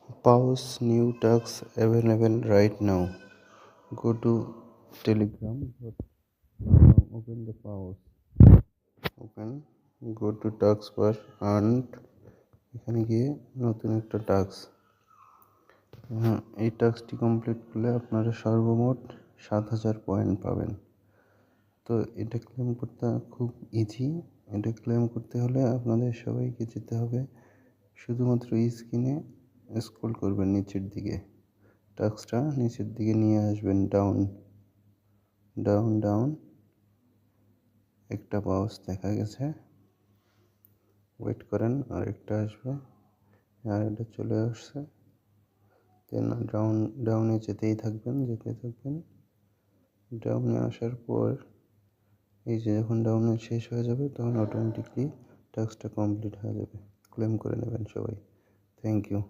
Pause new tasks available right now. Go to Telegram. Open the pause. Open. Go to task bar and এখানে গিয়ে নতুন একটা task, এই টাস্কটি complete করলে আপনারা সর্বমোট 7,000 পয়েন্ট পাবেন। তো এটা ক্লেম করতে খুব ইজি। এটা ক্লেম করতে হলে আপনাদের সবাইকে যেতে হবে শুধুমাত্র স্ক্রিনে স্ক্রল করবেন নিচের দিকে, টাস্কটা নিচের দিকে নিয়ে আসবেন, ডাউন ডাউন ডাউন। একটা পাউস দেখা গেছে, ওয়েট করেন আর একটা আসবে, আর এটা চলে আসছে। দেন ডাউনে যেতে থাকবেন। ডাউনে আসার পর এই যে যখন ডাউনে শেষ হয়ে যাবে তখন অটোমেটিকলি টাস্কটা কমপ্লিট হয়ে যাবে। ক্লেম করে নেবেন সবাই। Thank you.